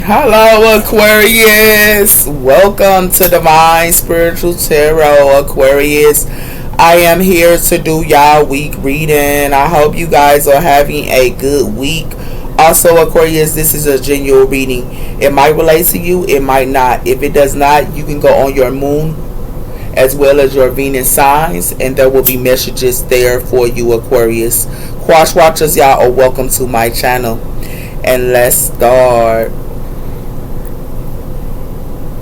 Hello, Aquarius. Welcome to Divine Spiritual Tarot, Aquarius. I am here to do y'all week reading. I hope you guys are having a good week. Also, Aquarius, this is a genuine reading. It might relate to you, it might not. If it does not, you can go on your moon as well as your Venus signs, and there will be messages there for you, Aquarius. Cross watchers, y'all are welcome to my channel. And let's start.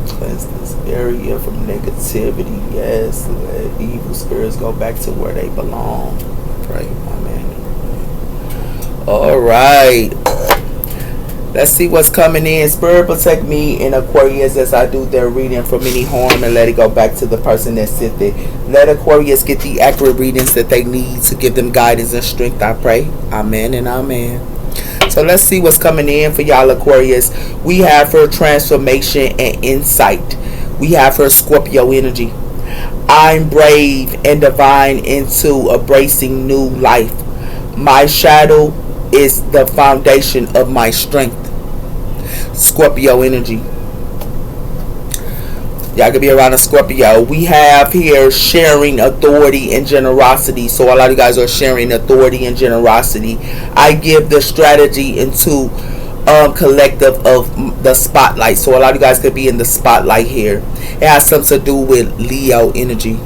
Cleanse this area from negativity. Yes, let evil spirits go back to where they belong. Pray, amen. Alright, let's see what's coming in. Spirit, protect me in Aquarius as I do their reading from any harm, and let it go back to the person that sent it. Let Aquarius get the accurate readings that they need to give them guidance and strength, I pray. Amen and amen. So let's see what's coming in for y'all, Aquarius. We have her transformation and insight. We have her Scorpio energy. I'm brave and divine into embracing new life. My shadow is the foundation of my strength. Scorpio energy. Y'all could be around a Scorpio. We have here sharing authority and generosity. So a lot of you guys are sharing authority and generosity. I give the strategy into collective of the spotlight. So a lot of you guys could be in the spotlight here. It has something to do with Leo energy.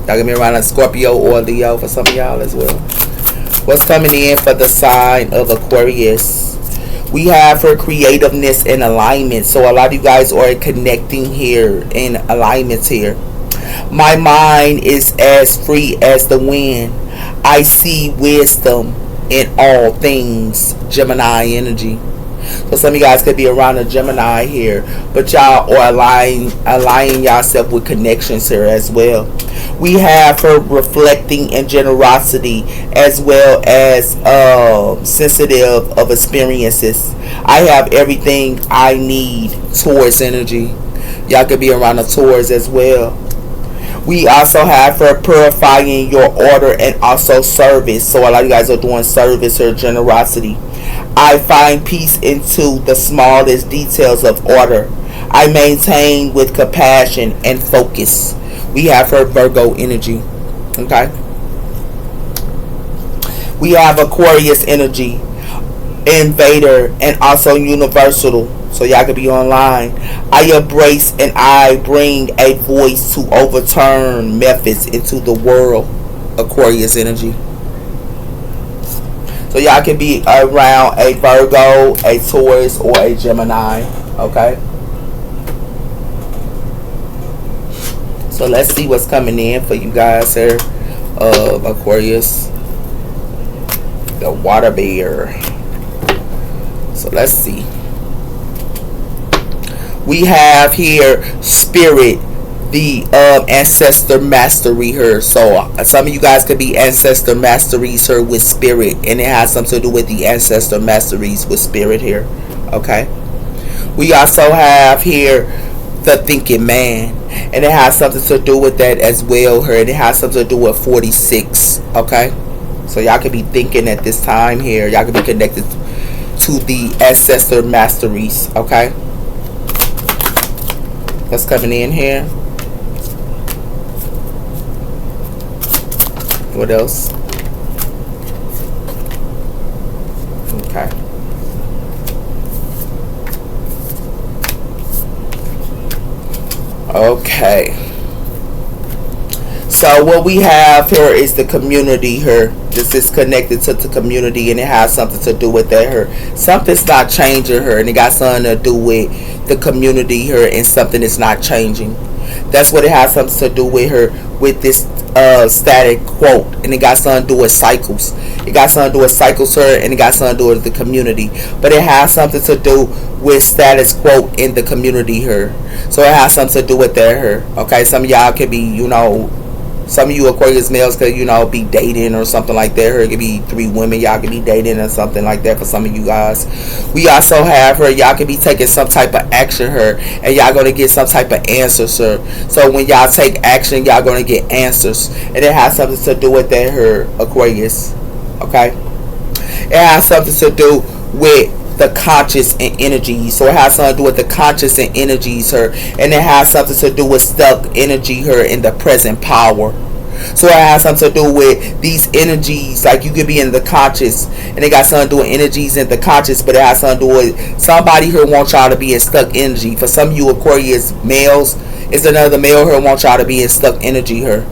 Y'all could be around a Scorpio or Leo for some of y'all as well. What's coming in for the sign of Aquarius? We have her creativeness and alignment. So a lot of you guys are connecting here in alignments here. My mind is as free as the wind. I see wisdom in all things. Gemini energy. So some of you guys could be around a Gemini here, but y'all are aligning yourself with connections here as well. We have her reflecting in generosity as well as sensitive of experiences. I have everything I need. Taurus energy. Y'all could be around a Taurus as well. We also have her purifying your order and also service. So a lot of you guys are doing service or generosity. I find peace into the smallest details of order. I maintain with compassion and focus. We have her Virgo energy. Okay. We have Aquarius energy, invader, and also universal. So y'all could be online. I embrace and I bring a voice to overturn methods into the world. Aquarius energy. So y'all can be around a Virgo, a Taurus, or a Gemini. Okay. So let's see what's coming in for you guys here. Aquarius. The water bear. So let's see. We have here spirit, the ancestor mastery here. So some of you guys could be ancestor masteries here with spirit, and it has something to do with the ancestor masteries with spirit here. Okay. We also have here the thinking man, and it has something to do with that as well here, and it has something to do with 46. Okay. So y'all could be thinking at this time here. Y'all could be connected to the ancestor masteries. Okay. What's coming in here? What else? Okay. Okay. So what we have here is the community here. This is connected to the community, and it has something to do with that here. Something's not changing here, and it got something to do with the community here, and something is not changing. That's what it has something to do with her, with this static quote, and it got something to do with cycles. It got something to do with cycles here, and it got something to do with the community. But it has something to do with status quote in the community here. So it has something to do with that here. Okay, some of y'all could be, you know, some of you Aquarius males could, you know, be dating or something like that. Or it could be 3 women y'all could be dating or something like that for some of you guys. We also have her, y'all could be taking some type of action here, and y'all gonna get some type of answers her. So when y'all take action, y'all gonna get answers, and it has something to do with that her Aquarius. Okay, it has something to do with the conscious and energy. So it has something to do with the conscious and energies her, and it has something to do with stuck energy her in the present power. So it has something to do with these energies, like you could be in the conscious, and it got something to do with energies in the conscious, but it has something to do with somebody here wants y'all to be in stuck energy. For some of you Aquarius males, it's another male here wants y'all to be in stuck energy here.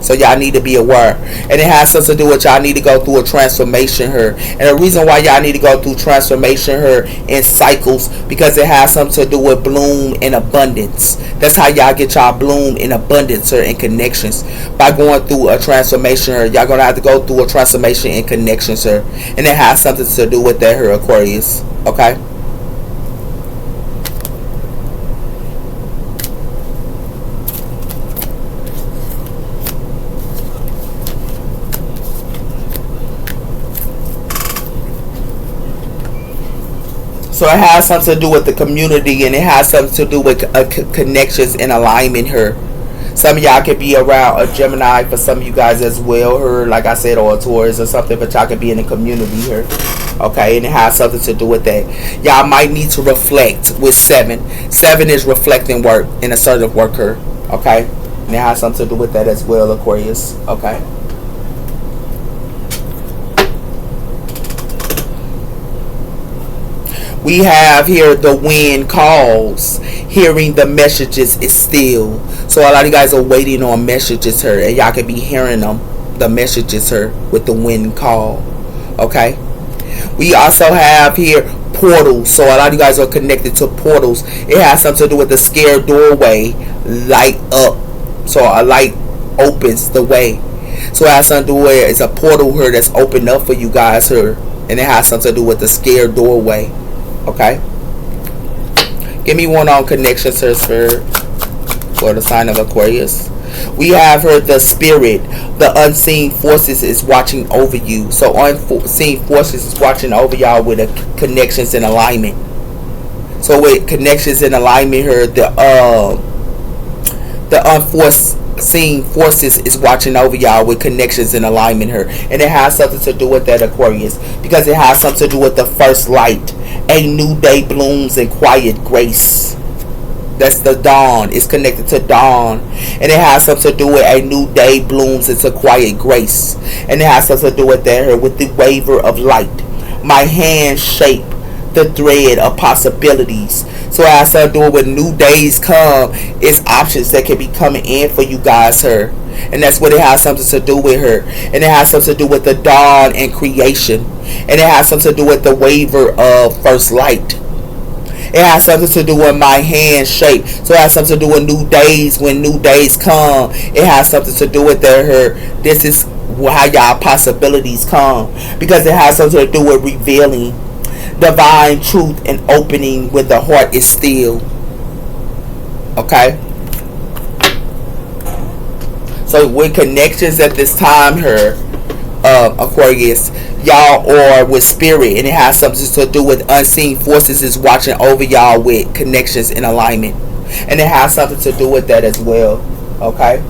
So y'all need to be aware. And it has something to do with y'all need to go through a transformation here. And the reason why y'all need to go through transformation here in cycles, because it has something to do with bloom and abundance. That's how y'all get y'all bloom in abundance here in connections. By going through a transformation here. Y'all gonna have to go through a transformation in connections here. And it has something to do with that here, Aquarius. Okay? So it has something to do with the community, and it has something to do with connections and alignment here. Some of y'all could be around a Gemini, for some of you guys as well, or like I said, or a Taurus or something, but y'all could be in the community here. Okay, and it has something to do with that. Y'all might need to reflect with 7. 7 is reflecting work and assertive worker. Okay, and it has something to do with that as well, Aquarius. Okay. We have here the wind calls. Hearing the messages is still. So a lot of you guys are waiting on messages here, and y'all can be hearing them, the messages here, with the wind call. Okay. We also have here portals. So a lot of you guys are connected to portals. It has something to do with the scared doorway light up. So a light opens the way. So it has something to do with it's a portal here that's opened up for you guys here, and it has something to do with the scared doorway. Okay. Give me one on connections here, Spirit, for the sign of Aquarius. We have here the spirit. The unseen forces is watching over you. So unseen forces is watching over y'all with the connections and alignment. So with connections and alignment here, the unforeseen forces is watching over y'all with connections and alignment here. And it has something to do with that, Aquarius, because it has something to do with the first light. A new day blooms in quiet grace. That's the dawn. It's connected to dawn. And it has something to do with a new day blooms into quiet grace. And it has something to do with that here, with the waver of light. My hands shape the thread of possibilities. So it has something to do with new days come. It's options that can be coming in for you guys here. And that's what it has something to do with her. And it has something to do with the dawn and creation. And it has something to do with the waver of first light. It has something to do with my hand shape. So it has something to do with new days. When new days come, it has something to do with her. This is how y'all possibilities come. Because it has something to do with revealing divine truth and opening when the heart is still. Okay. So with connections at this time here, Aquarius, y'all are with spirit, and it has something to do with unseen forces is watching over y'all with connections and alignment, and it has something to do with that as well. Okay.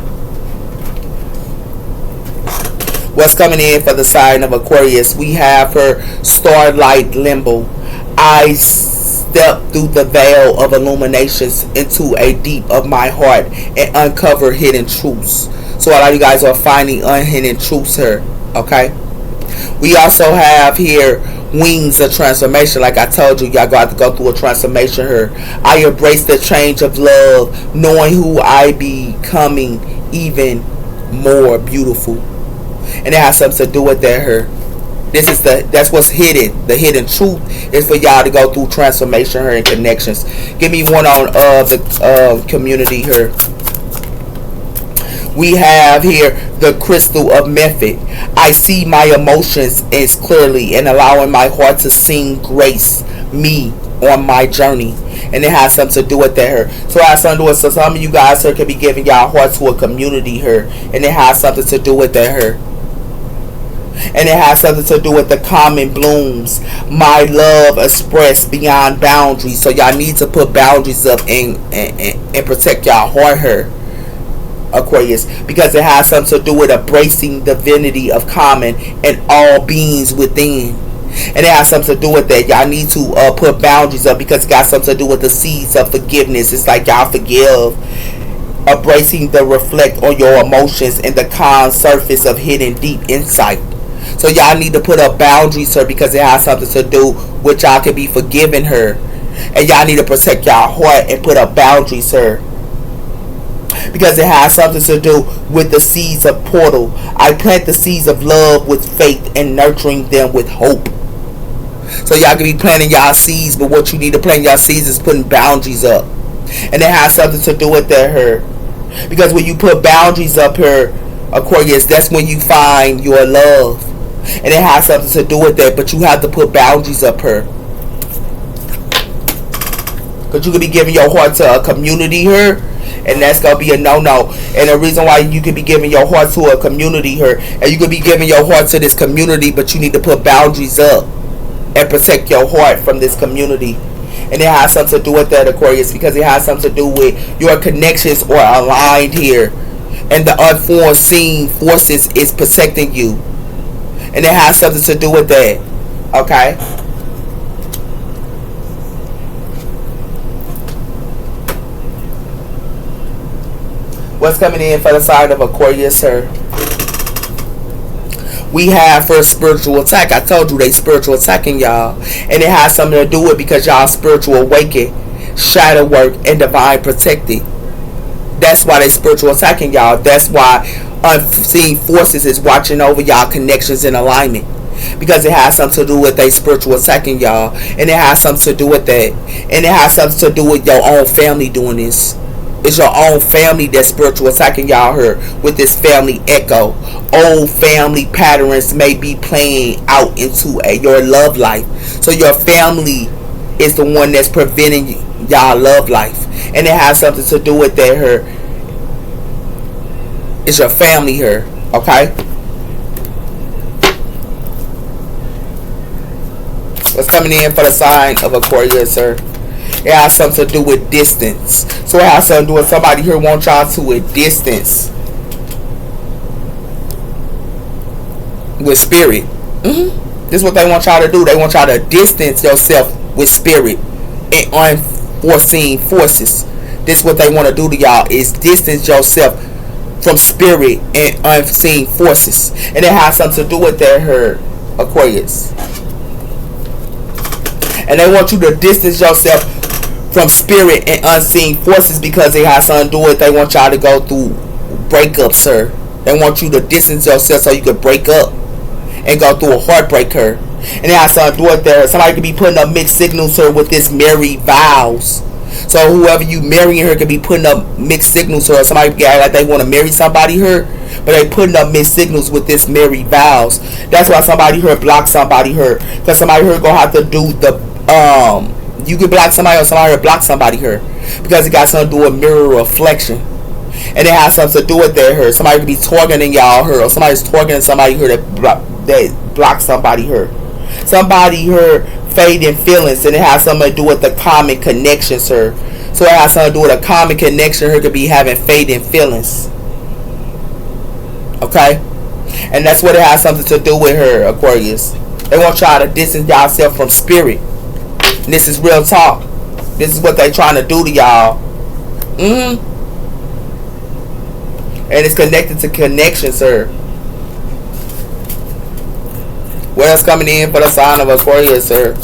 What's coming in for the sign of Aquarius? We have her starlight limbo. I step through the veil of illuminations into a deep of my heart and uncover hidden truths. So a lot of you guys are finding unhidden truths here. Okay. We also have here wings of transformation. Like I told you, y'all got to go through a transformation here. I embrace the change of love, knowing who I becoming even more beautiful. And it has something to do with that here. That's what's hidden. The hidden truth is for y'all to go through transformation here and connections. Give me one on the community here. We have here the crystal of method. I see my emotions as clearly and allowing my heart to sing grace me on my journey. And it has something to do with that here. So it has something to do with, so some of you guys here can be giving y'all heart to a community here. And it has something to do with that here. And it has something to do with the common blooms. My love expressed beyond boundaries. So y'all need to put boundaries up and protect y'all heart here, Aquarius, because it has something to do with embracing divinity of common and all beings within. And it has something to do with that. Y'all need to put boundaries up because it got something to do with the seeds of forgiveness. It's like y'all forgive, embracing the reflect on your emotions and the calm surface of hidden deep insight. So y'all need to put up boundaries, her, because it has something to do with y'all can be forgiving her. And y'all need to protect y'all heart and put up boundaries, her. Because it has something to do with the seeds of portal. I plant the seeds of love with faith and nurturing them with hope. So y'all can be planting y'all seeds, but what you need to plant y'all seeds is putting boundaries up. And it has something to do with that, her. Because when you put boundaries up, her, Aquarius, that's when you find your love. And it has something to do with that, but you have to put boundaries up, her. Because you could be giving your heart to a community, her, and that's going to be a no-no. And the reason why you could be giving your heart to a community, her, and you could be giving your heart to this community, but you need to put boundaries up and protect your heart from this community. And it has something to do with that, Aquarius, because it has something to do with your connections are aligned here. And the unforeseen forces is protecting you. And it has something to do with that. Okay? What's coming in for the sign of Aquarius, sir? We have first spiritual attack. I told you they spiritual attacking y'all. And it has something to do with because y'all spiritual awakened, shadow work, and divine protected. That's why they spiritual attacking y'all. That's why unseen forces is watching over y'all connections and alignment. Because it has something to do with they spiritual attacking y'all. And it has something to do with that. And it has something to do with your own family doing this. It's your own family that's spiritual attacking y'all here with this family echo. Old family patterns may be playing out into your love life. So your family is the one that's preventing y'all love life. And it has something to do with that here. It's your family here. Okay? What's coming in for the sign of Aquarius, sir? It has something to do with distance. So it has something to do with somebody here wants y'all to a distance with spirit. This is what they want y'all to do. They want y'all to distance yourself with spirit and unforeseen forces. This is what they want to do to y'all, is distance yourself from spirit and unseen forces. And it has something to do with that here, Aquarius. And they want you to distance yourself from spirit and unseen forces because it has something to do with they want y'all to go through breakups, sir. They want you to distance yourself so you can break up and go through a heartbreak, her. And it has something to do with that. Somebody could be putting up mixed signals, sir, with this married vows. So whoever you marrying her could be putting up mixed signals, or somebody could act like they want to marry somebody here, but they putting up mixed signals with this married vows. That's why somebody here block somebody here, because somebody here gonna have to do the you can block somebody or somebody here block somebody here, because it got something to do with mirror reflection. And it has something to do with that here. Somebody could be targeting y'all here, or somebody's targeting somebody here that block somebody here. Somebody here fading feelings, and it has something to do with the common connections here. So it has something to do with a common connection here, could be having fading feelings. Okay? And that's what it has something to do with her, Aquarius. They want y'all to distance yourself from spirit. And this is real talk. This is what they trying to do to y'all. And it's connected to connections, sir. What else coming in for the sign of Aquarius, sir?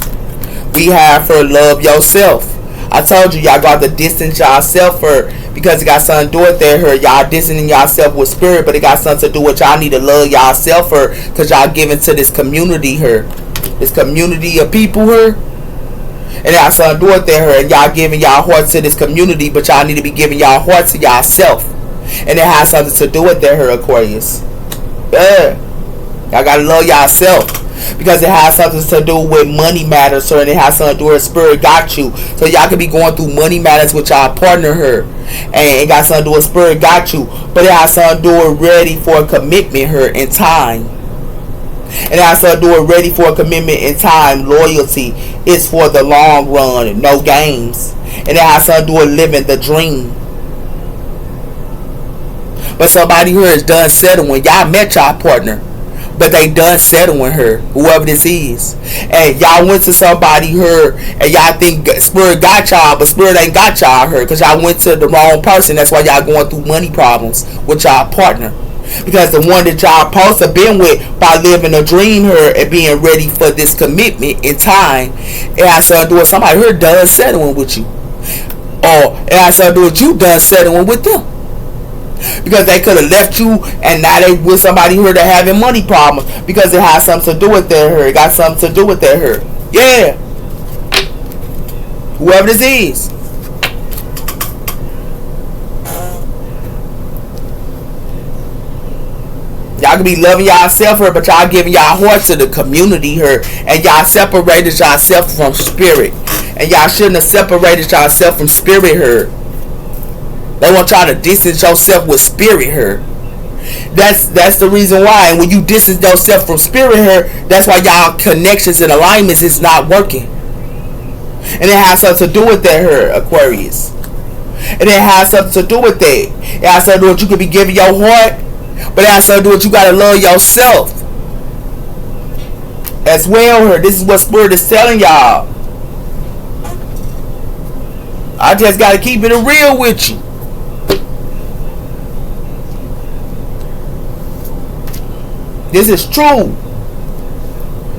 We have for love yourself. I told you y'all got to distance yourself for, because it got something to do with that here. Y'all distancing yourself with spirit, but it got something to do with y'all need to love yourself for, because y'all giving to this community here. This community of people here. And it got something to do with that here. And y'all giving y'all heart to this community, but y'all need to be giving y'all heart to yourself. And it has something to do with that here, Aquarius. Yeah. Y'all gotta love yourself. Because it has something to do with money matters, sir. And it has something to do with spirit got you. So y'all could be going through money matters with y'all partner here. And it got something to do with spirit got you. But it has something to do with ready for a commitment here in time. And it has something to do with ready for a commitment in time. Loyalty is for the long run. No games. And it has something to do with living the dream. But somebody here is done settling. Y'all met y'all partner. but they done settling her, whoever this is. And y'all went to somebody her, and y'all think Spirit got y'all, but Spirit ain't got y'all her, because y'all went to the wrong person. That's why y'all going through money problems with y'all partner. Because the one that y'all supposed to been with by living a dream her and being ready for this commitment in time, it has to do with somebody her done settling with you. Or it has to do with you done settling with them. Because they could have left you and now they with somebody here that having money problems. Because it has something to do with their her. It got something to do with their her. Yeah. Whoever this is. Y'all can be loving y'allself her, but y'all giving y'all heart to the community her. And y'all separated y'allself from spirit. And y'all shouldn't have separated y'allself from spirit her. They want y'all to distance yourself with spirit her. That's the reason why. And when you distance yourself from spirit her, that's why y'all connections and alignments is not working. And it has something to do with that her, Aquarius. And it has something to do with that. It has something to do with you could be giving your heart, but it has something to do with you gotta love yourself as well her. This is what Spirit is telling y'all. I just gotta keep it real with you. This is true.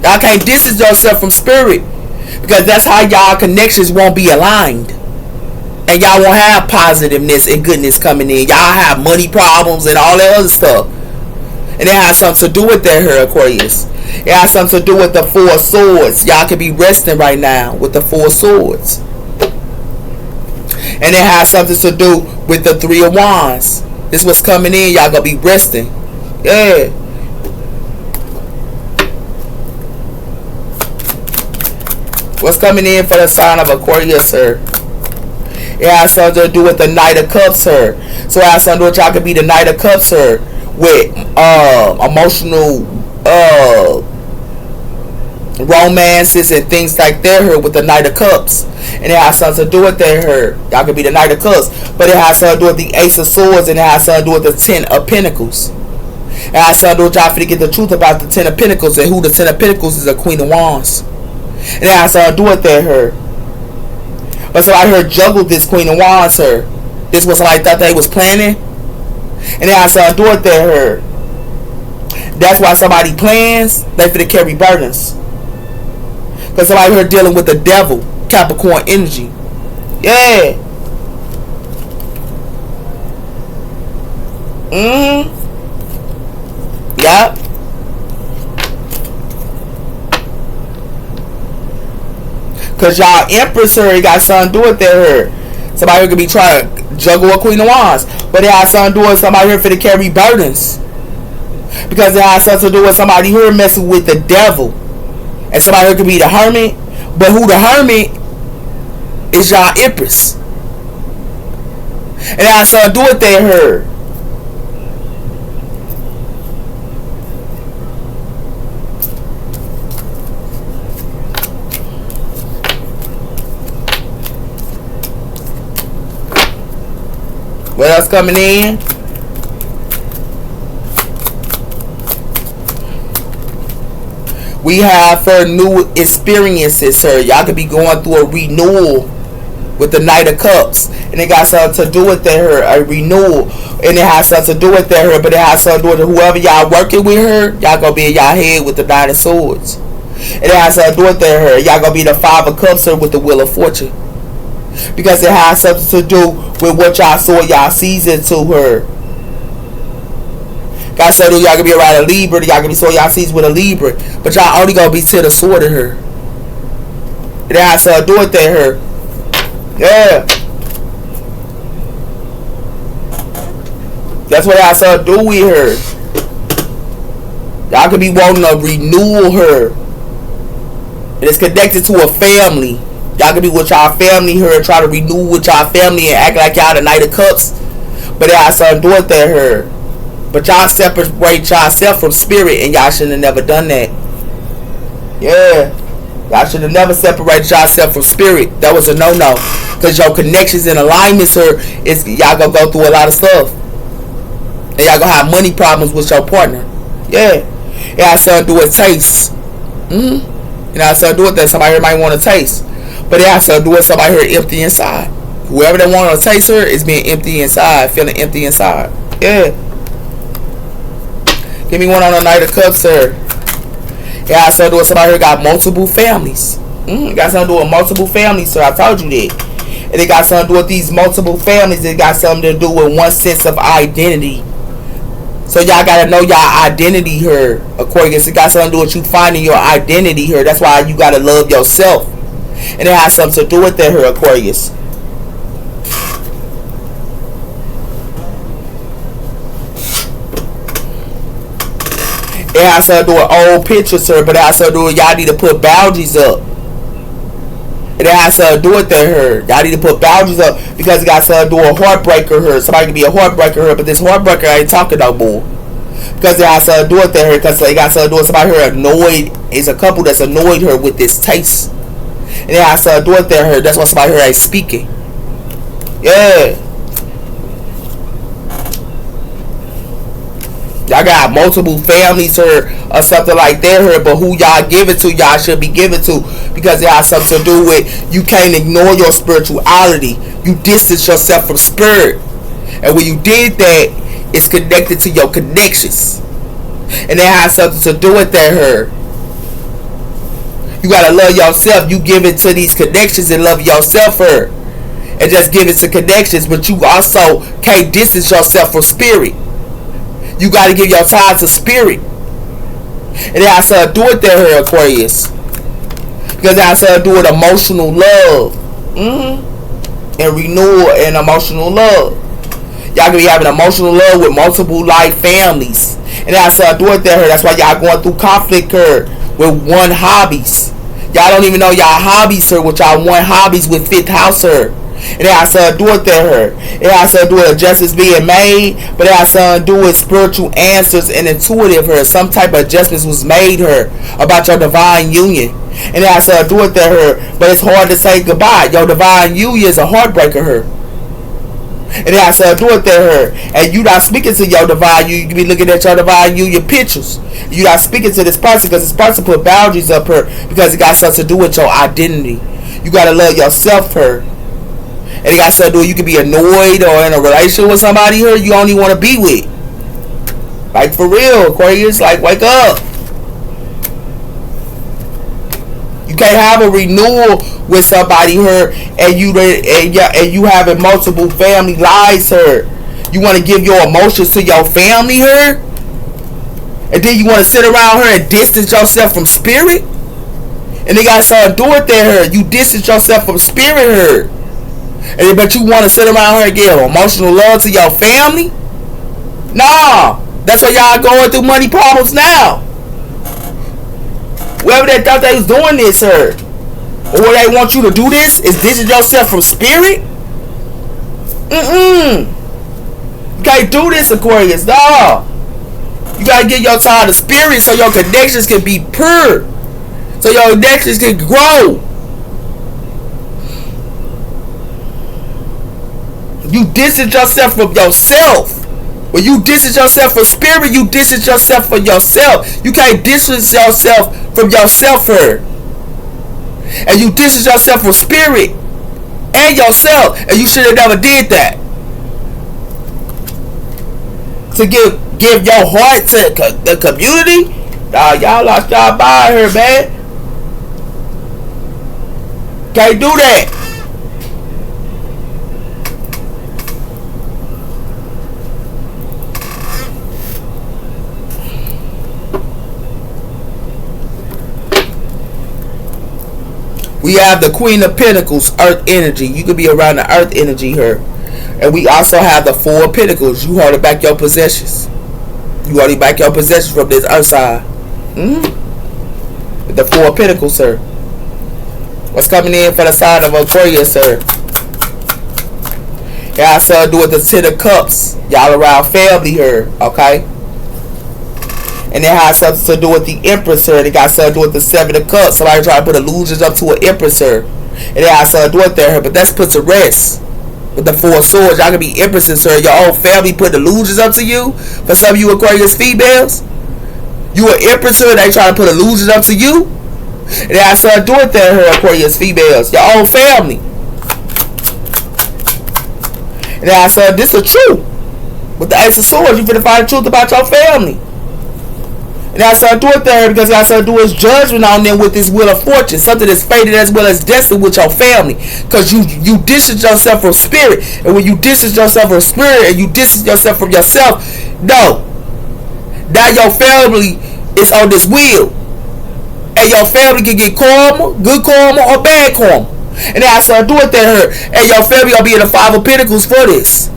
Y'all can't distance yourself from spirit, because that's how y'all connections won't be aligned. And y'all won't have positiveness and goodness coming in. Y'all have money problems and all that other stuff. And it has something to do with that here, Aquarius. It has something to do with the 4 of Swords. Y'all could be resting right now with the 4 of Swords. And it has something to do with the 3 of Wands. This is what's coming in. Y'all gonna be resting. Yeah. What's coming in for the sign of Aquarius, sir? It has something to do with the Knight of Cups, sir. So it has something to do with y'all could be the Knight of Cups, sir. With emotional romances and things like that here with the Knight of Cups. And it has something to do with that here. Y'all could be the Knight of Cups. But it has something to do with the Ace of Swords, and it has something to do with the 10 of Pentacles. It has something to do with y'all to get the truth about the 10 of Pentacles, and who the 10 of Pentacles is, a Queen of Wands. And it has something to do with that her. But so I heard juggled this Queen of Wands her. This was somebody thought they was planning. And it has something to do with that her. That's why somebody plans, they finna carry burdens. Because somebody here dealing with the devil, Capricorn energy. Yeah. Yup. Because y'all Empress here got something to do with that here. Somebody here could be trying to juggle a Queen of Wands. But it has something to do with somebody here finna carry burdens. Because it has something to do with somebody here messing with the devil. And somebody here could be the Hermit. But who the Hermit is y'all Empress. And it has something to do with that here. What else coming in? We have for new experiences, sir. Y'all could be going through a renewal with the Knight of Cups. And it got something to do with that her, a renewal. And it has something to do with that her, but it has something to do with whoever y'all working with her, y'all gonna be in y'all head with the Knight of Swords. And it has something to do with that her. Y'all gonna be the 5 of Cups, sir, with the Wheel of Fortune. Because it has something to do with what y'all saw y'all season to her. Got something to do, y'all gonna be around a Libra, y'all gonna be so y'all season with a Libra. But y'all only gonna be to the sword of her. It has something to do with that her. Yeah. That's what it has something to do with her. Y'all could be wanting to renew her. And it's connected to a family. Y'all could be with y'all family here and try to renew with y'all family and act like y'all the Knight of Cups. But it has something to do with that here. But y'all separate y'allself from spirit, and y'all shouldn't have never done that. Yeah. Y'all should have never separated yourself from spirit. That was a no-no. Because your connections and alignments here, y'all gonna go through a lot of stuff. And y'all gonna have money problems with your partner. Yeah. It has something to do with taste. It has something to do with that. Somebody here might want to taste. But it has something to do with somebody here empty inside. Whoever they want to taste her is being empty inside, feeling empty inside. Yeah. Give me one on the Knight of Cups, sir. It has something to do with somebody here got multiple families. It got something to do with multiple families, sir. I told you that. And it got something to do with these multiple families. It got something to do with one sense of identity. So y'all gotta know y'all identity here, Aquarius. It got something to do with you finding your identity here. That's why you gotta love yourself. And it has something to do with that here, Aquarius. It has something to do with old pictures, sir. But it has something to do with y'all need to put boundaries up. And it has something to do with that here. Y'all need to put boundaries up because it got something to do with a heartbreaker here. Somebody can be a heartbreaker here, but this heartbreaker ain't talking no more. Because it has something to do with that here. Because it got something to do with somebody here annoyed. It's a couple that's annoyed her with this taste. And it has something to do with that here. That's why somebody here ain't speaking. Yeah. Y'all got multiple families here or something like that here, but who y'all give it to, y'all should be giving to, because it has something to do with you can't ignore your spirituality. You distance yourself from spirit. And when you did that, it's connected to your connections. And it has something to do with that here. You gotta love yourself. You give it to these connections and love yourself here. And just give it to connections, but you also can't distance yourself from spirit. You got to give your time to spirit. And it has to do with that here, Aquarius. Because it has to do with emotional love. And renewal and emotional love. Y'all can be having emotional love with multiple life families. And it has to do with that here. That's why y'all going through conflict here with one hobbies. Y'all don't even know y'all hobbies here, with y'all one hobbies with fifth house here. And it has to do with that her. It has to do with adjustments being made, but it has to do with spiritual answers and intuitive her. Some type of adjustments was made her about your divine union. And it has to do with that her. But it's hard to say goodbye. Your divine union is a heartbreaker her. And it has to do with that her. And you not speaking to your divine union. You can be looking at your divine union pictures. You not speaking to this person because this person put boundaries up her because it got something to do with your identity. You got to love yourself her. And it got something to do, you can be annoyed or in a relationship with somebody here you don't even want to be with. Like for real, Aquarius, like wake up. You can't have a renewal with somebody here and you having multiple family lives here. You want to give your emotions to your family here? And then you want to sit around here and distance yourself from spirit? And they got something to do with that here. You distance yourself from spirit here. And but you want to sit around here and give emotional love to your family? Nah, that's why y'all going through money problems now. Whoever they thought they was doing this here, or they want you to do this, is distance yourself from spirit? You can't do this, Aquarius. Nah, you gotta give your time to spirit so your connections can be pure, so your connections can grow. You distance yourself from yourself. When you distance yourself from spirit, you distance yourself from yourself. You can't distance yourself from yourself here. And you distance yourself from spirit and yourself. And you should have never did that. To give your heart to the community? Y'all lost y'all mind here, man. Can't do that. We have the Queen of Pentacles, Earth energy. You could be around the Earth energy here. And we also have the Four of Pentacles. You hold back your possessions. You already back your possessions from this Earth side. The Four of Pentacles, sir. What's coming in for the sign of Aquarius, sir? It has to do with the Ten of Cups. Y'all around family here, okay? And it has something to do with the Empress here. It got something to do with the Seven of Cups. Somebody trying to put illusions up to an Empress here. And it has something to do with that, but that's put to rest. With the Four of Swords, y'all can be Empresses, sir. Your whole family put illusions up to you. For some of you Aquarius females, You an empress her, they try to put illusions up to you. And then I started doing that her Aquarius females. Your own family. And then I said, this is true. With the Ace of Swords, you finna find the truth about your family. And I started doing that because I started doing judgment on them with this wheel of fortune. Something that's fated as well as destined with your family. Because you distance yourself from spirit. And when you distance yourself from spirit and you distance yourself from yourself, no. Now your family is on this wheel. And your family can get karma, good karma, or bad karma. And then I started doing that her. And your family will be in the Five of Pentacles for this.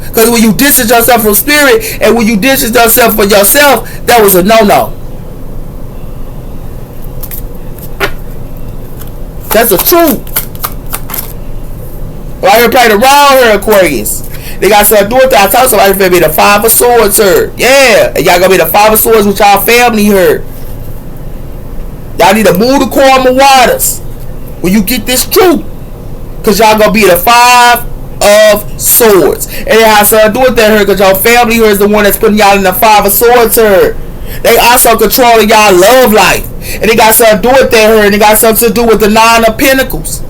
Because when you distance yourself from spirit and when you distance yourself from yourself, that was a no-no. That's the truth. Well, I hear playing around here, Aquarius. They got something to do with that. I told somebody it's going to be the Five of Swords here. Yeah. And y'all going to be the Five of Swords with y'all family here. Y'all need to move the karma waters when you get this truth. Because y'all going to be the Five of Swords. And then I started doing that here because your family here is the one that's putting y'all in the Five of Swords here. They also controlling y'all love life. And they got something to do with that here. And they got something to do with the Nine of Pentacles.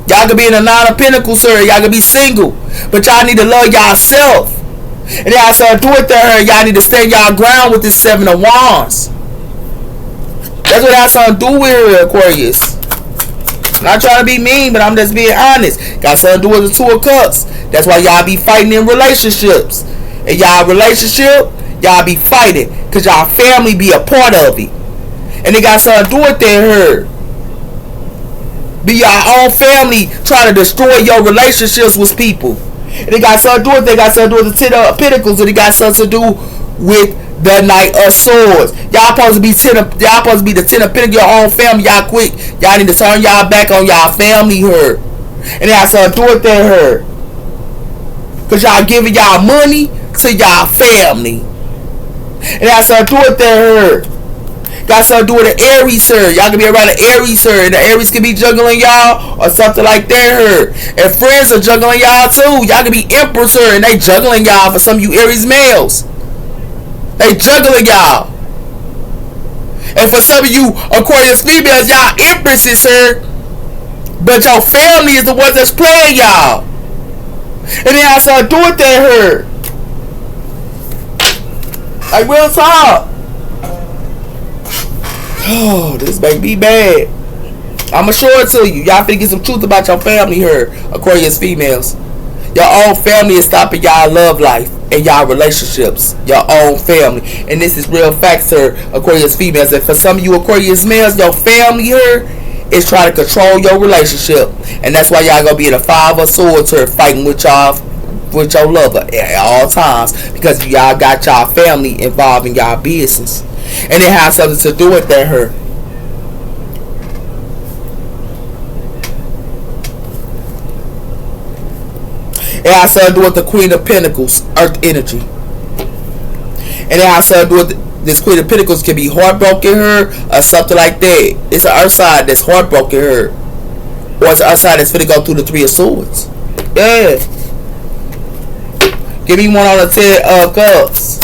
Y'all could be in the Nine of Pentacles here. Y'all could be single. But y'all need to love y'allself. And then I started doing that here. Y'all need to stand y'all ground with this Seven of Wands. That's what I started to do with here, Aquarius. I'm not trying to be mean, but I'm just being honest. Got something to do with the Two of Cups. That's why y'all be fighting in relationships. In y'all relationship, y'all be fighting. Because y'all family be a part of it. And they got something to do with that here. Be your own family trying to destroy your relationships with people. And they got something to do with that. They got something to do with the Ten of Pentacles. And they got something to do with the Knight of Swords. Y'all supposed to be the Ten of Pentacles, your own family. Y'all quick. Y'all need to turn y'all back on y'all family here. And y'all start doing that here. Because y'all giving y'all money to y'all family. And y'all start doing that here. Got something to do with the Aries here. Y'all can be around the Aries here. And the Aries can be juggling y'all or something like that here. And friends are juggling y'all too. Y'all can be Empress here and they juggling y'all for some of you Aries males. They juggling y'all. And for some of you Aquarius females, y'all empresses here. But your family is the ones that's playing y'all. And then I started doing that here. Like real talk. Oh, this make me bad. I'ma show it to you. Y'all finna get some truth about your family here, Aquarius females. Your own family is stopping y'all love life and y'all relationships. Your own family. And this is real facts here, Aquarius females. And for some of you Aquarius males, your family here is trying to control your relationship. And that's why y'all gonna be in a Five of Swords here fighting with y'all, with your lover at all times. Because y'all got y'all family involved in y'all business. And it has something to do with that her. It has something to do with the Queen of Pentacles, Earth energy. And it has something to do with this Queen of Pentacles can be heartbroken her or something like that. It's an Earth side that's heartbroken her. Or it's an Earth side that's finna go through the Three of Swords. Yeah. Give me one on the Ten of Cups.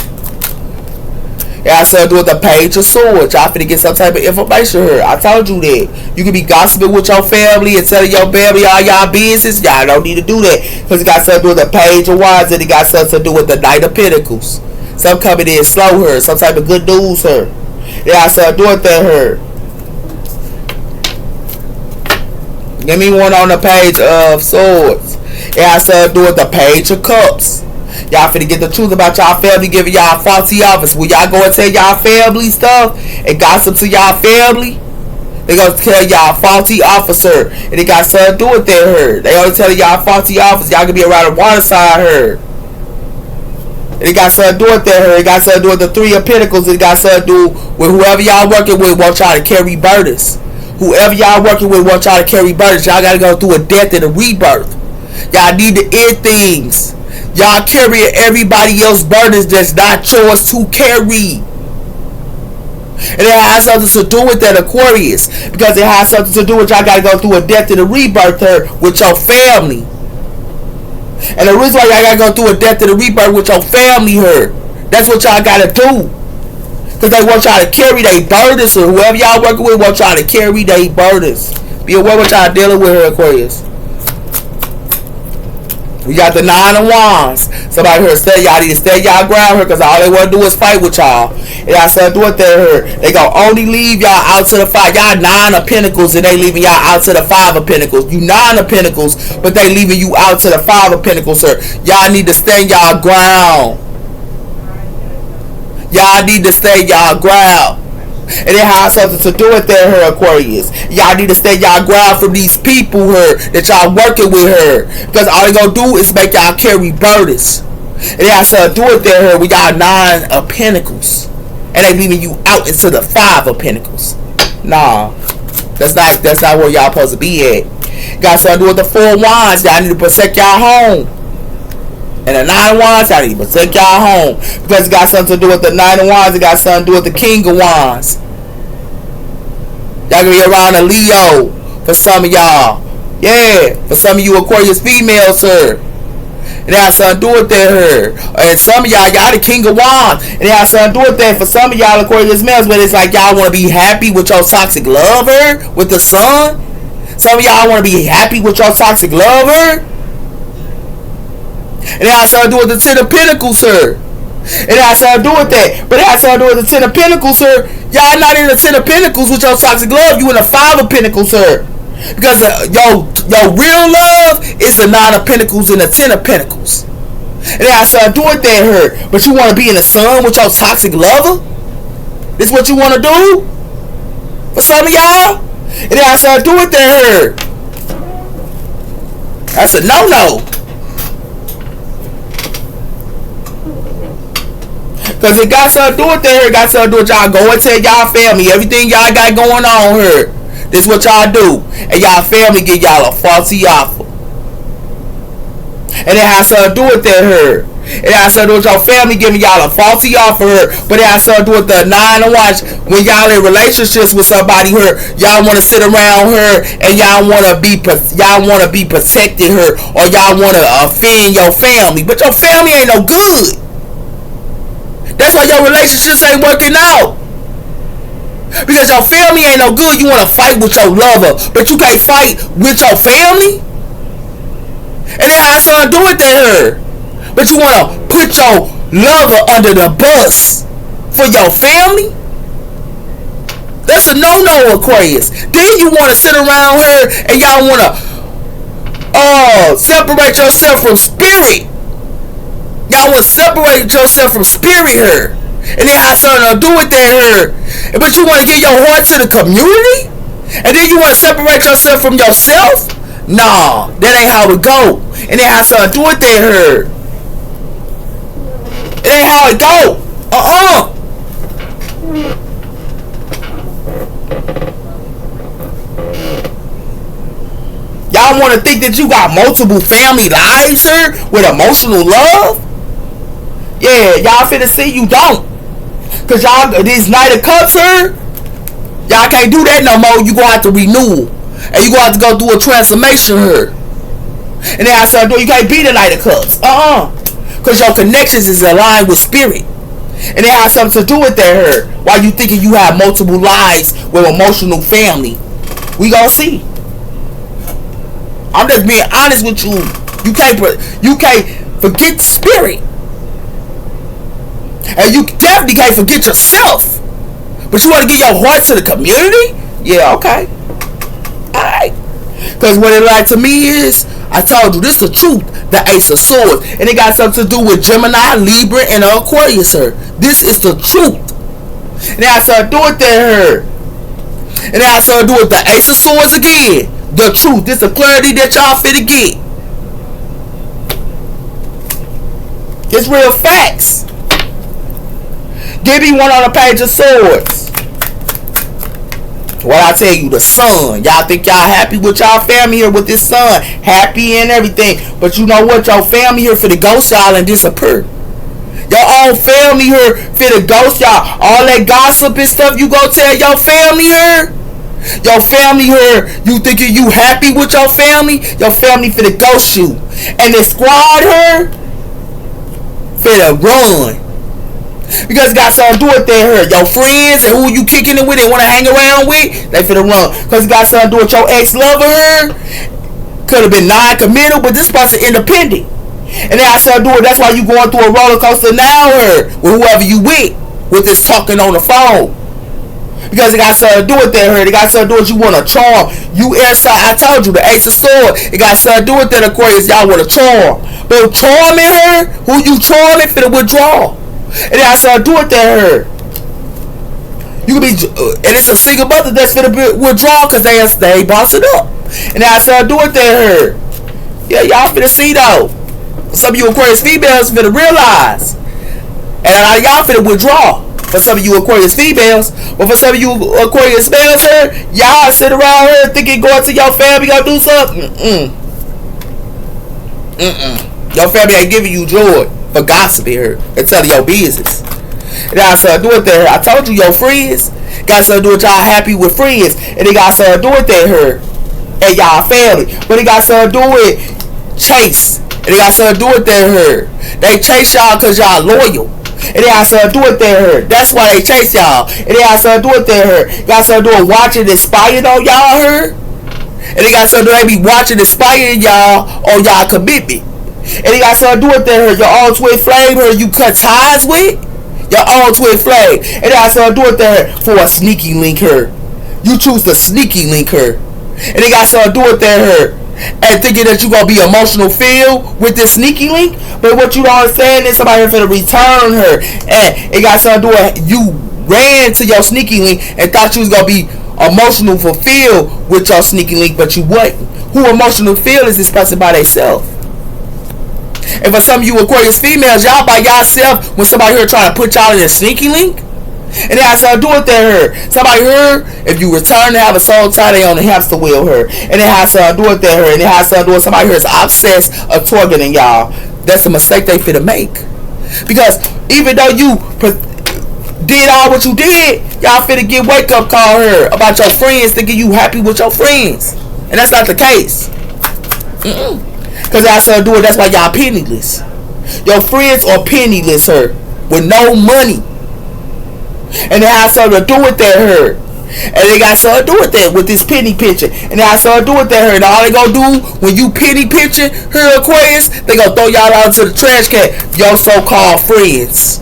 It has something to do with the Page of Swords. Y'all finna get some type of information here. I told you that. You can be gossiping with your family and telling your family all y'all business. Y'all don't need to do that. Because it got something to do with the Page of Wands and it got something to do with the Knight of Pentacles. Some coming in slow her. Some type of good news her. It has something to do with that her. Give me one on the Page of Swords. It has something to do with the Page of Cups. Y'all finna get the truth about y'all family giving y'all faulty office. Will y'all go and tell y'all family stuff and gossip to y'all family? They gonna tell y'all faulty officer. And they got something to do with that her. They only telling y'all faulty office. Y'all can be around the water side her. And it got something to do with that her. It got something to do with the Three of Pentacles. It got something to do with whoever y'all working with want y'all to carry burdens. Whoever y'all working with want y'all to carry burdens. Y'all gotta go through a death and a rebirth. Y'all need to end things. Y'all carrying everybody else's burdens that's not yours to carry. And it has something to do with that Aquarius. Because it has something to do with y'all gotta go through a death and a rebirth here with your family. And the reason why y'all gotta go through a death and a rebirth with your family here. That's what y'all gotta do. Because they want y'all to carry their burdens, or whoever y'all working with want y'all to carry their burdens. Be aware what y'all dealing with here, Aquarius. We got the 9 of Wands. Somebody here stay, y'all need to stay y'all ground here, because all they want to do is fight with y'all. And I said, do it there here. They gonna only leave y'all out to the 5. Y'all 9 of Pentacles, and they leaving y'all out to the 5 of Pentacles. You 9 of Pentacles, but they leaving you out to the 5 of Pentacles, sir. Y'all need to stand y'all ground. Y'all need to stay y'all ground. And it has something to do with that, her Aquarius. Y'all need to stay y'all ground from these people here that y'all working with her, because all they gonna do is make y'all carry burdens. And it has to do with that, her. We got 9 of Pentacles, and they leaving you out into the 5 of Pentacles. Nah, that's not where y'all supposed to be at. Got something to do with the 4 of Wands. Y'all need to protect y'all home. And the 9 of Wands, y'all need to protect y'all home, because it got something to do with the 9 of Wands. It got something to do with the King of Wands. Y'all gonna be around a Leo for some of y'all. Yeah, for some of you Aquarius females, sir. And it has something to do with that, her. And some of y'all the King of Wands. And it has something to do with that for some of y'all Aquarius males, but it's like y'all want to be happy with your toxic lover, with the sun. Some of y'all want to be happy with your toxic lover. And it has something to do with the 10 of Pentacles, sir. It has something to do with that. But it has something to do with the 10 of Pentacles, sir. Y'all not in the 10 of Pentacles with your toxic love. You in the 5 of Pentacles, sir. Because your real love is the 9 of Pentacles and the 10 of Pentacles. And it has something to do with that, her. But you want to be in the sun with your toxic lover? This what you want to do? For some of y'all? And it has something to do with that, her. That's a no-no. Because it got something to do with that here. It got something to do with y'all go and tell y'all family everything y'all got going on here. This is what y'all do. And y'all family give y'all a faulty offer. And it has something to do with that here. It has something to do with your family giving y'all a faulty offer here. But it has something to do with the 9 of Wands. When y'all in relationships with somebody here, y'all want to sit around her and y'all want to be protected her, or y'all want to offend your family. But your family ain't no good. That's why your relationships ain't working out. Because your family ain't no good. You want to fight with your lover, but you can't fight with your family. And it has something to do with that here. But you want to put your lover under the bus for your family. That's a no-no, Aquarius. Then you want to sit around here and y'all want to separate yourself from spirit. Y'all want to separate yourself from spirit here. And it has something to do with that here. But you want to give your heart to the community? And then you want to separate yourself from yourself? Nah, that ain't how it go. And it has something to do with that here. It ain't how it go. Y'all want to think that you got multiple family lives here with emotional love? Yeah, y'all finna see you don't. Cause y'all, this Knight of Cups here, y'all can't do that no more. You gonna have to renew. And you gonna have to go through a transformation here. And then I said, you can't be the Knight of Cups. Cause your connections is aligned with spirit. And it has something to do with that here. Why you thinking you have multiple lives with emotional family? We gonna see. I'm just being honest with you. You can't forget the spirit. And you definitely can't forget yourself. But you want to give your heart to the community? Yeah, okay. Alright. Because what it like to me is, I told you, this is the truth. The Ace of Swords. And it got something to do with Gemini, Libra, and Aquarius, sir. This is the truth. And it has something to do with that, and it has something to do with the Ace of Swords again. The truth. This is the clarity that y'all finna get. It's real facts. Give me one on the Page of Swords. What I tell you, the sun. Y'all think y'all happy with y'all family here with this sun. Happy and everything. But you know what? Your family here finna ghost y'all and disappear. Your own family here finna ghost y'all. All that gossip and stuff you go tell your family here. Your family here, you thinking you happy with your family? Your family finna ghost you. And the squad here finna run. Because it got something to do with that her. Your friends and who you kicking it with and want to hang around with, they finna run. Because it got something to do with your ex-lover her. Could have been non-committal, but this person independent. And then I said, do it. That's why you going through a roller coaster now, her, with whoever you with this talking on the phone. Because it got something to do with that, her. It got something to do with you want to charm. You inside. I told you, the Ace of Swords. It got something to do with that, Aquarius. Y'all want to charm. But charming her, who you charming, finna withdraw. And it got something to do with that, her. You could be, and it's a single mother that's finna withdraw because they boss it up. And it got something to do with that, her. Yeah, y'all finna see though. Some of you Aquarius females finna realize. And a lot of y'all finna withdraw. For some of you Aquarius females. But for some of you Aquarius males here, y'all sit around here thinking going to your family gonna do something. Your family ain't giving you joy for gossiping here and telling your business. It got something to do with that. I told you your friends got something to do with y'all happy with friends. And it got something to do with that here and y'all family. But it got something to do with chase. And it got something to do with that here. They chase y'all because y'all loyal. And it got something to do with that here. That's why they chase y'all. And it got something to do with that here. It got something to do with watching and spying on y'all here. And it got something to do with they be watching and spying y'all on y'all commitment. And it got something to do with that here. Your own twin flame here you cut ties with. Your own twin flame. And it got something to do with that here for a sneaky link here. You choose the sneaky link here. And it got something to do with that here. And thinking that you gonna be emotional filled with this sneaky link, but what you don't understand is somebody finna return her, and it got something to do with you ran to your sneaky link and thought you was gonna be emotional fulfilled with your sneaky link, but you wasn't. Who emotional filled is this person by themselves? And for some of you Aquarius females, y'all by yourself when somebody here trying to put y'all in a sneaky link. And it has something to do with that her. Somebody here, if you return to have a soul tie, they on the hamster wheel her. And it has something to do with that her. And it has something to do with somebody here is obsessed of targeting y'all. That's a mistake they finna make. Because even though you did all what you did, y'all finna get wake up call her about your friends thinking you happy with your friends. And that's not the case. Because it has something to do with that's why y'all penniless. Your friends are penniless her. With no money. And it has something to do with that her. And they got something to do with that with this penny pitching. And it has something to do with that her. And all they gonna do when you penny pitching her Aquarius, they gonna throw y'all out to the trash can. Your so-called friends.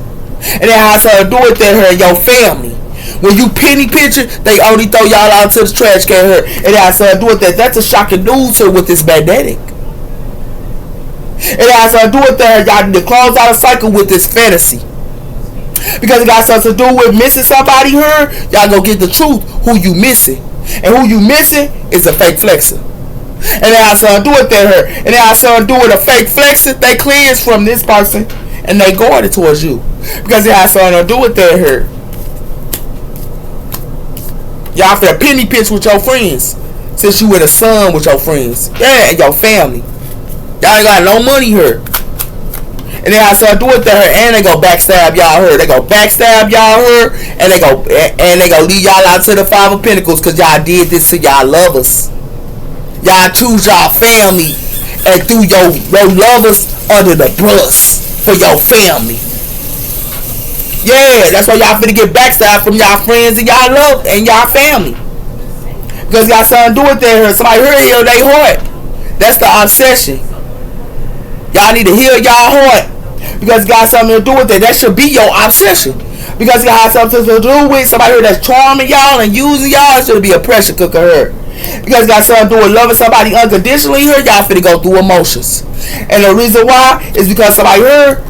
And it has something to do with that her, your family. When you penny pitching, they only throw y'all out to the trash can her. And it has something to do with that. That's a shocking news here with this magnetic. It has something to do with that her. Y'all need to close out a cycle with this fantasy. Because it got something to do with missing somebody here. Y'all go get the truth who you missing. And who you missing is a fake flexer. And it has something to do with that her. And it has something to do with a fake flexer. They cleanse from this person and they guarded towards you. Because it has something to do with that her. Y'all finna penny pitch with your friends. Since you with a son with your friends. Yeah, and your family. Y'all ain't got no money here. And they have something to do with that, and they go backstab y'all her. They go backstab y'all her, and they go leave y'all out to the Five of Pentacles because y'all did this to y'all lovers. Y'all choose y'all family and threw your lovers under the bus for your family. Yeah, that's why y'all finna get backstabbed from y'all friends and y'all love and y'all family. Because y'all something to do with that. Somebody heal their heart. That's the obsession. Y'all need to heal y'all heart. Because it got something to do with it. That should be your obsession. Because it got something to do with somebody here that's charming y'all and using y'all. It should be a pressure cooker here. Because it got something to do with loving somebody unconditionally here. Y'all finna go through emotions. And the reason why is because somebody here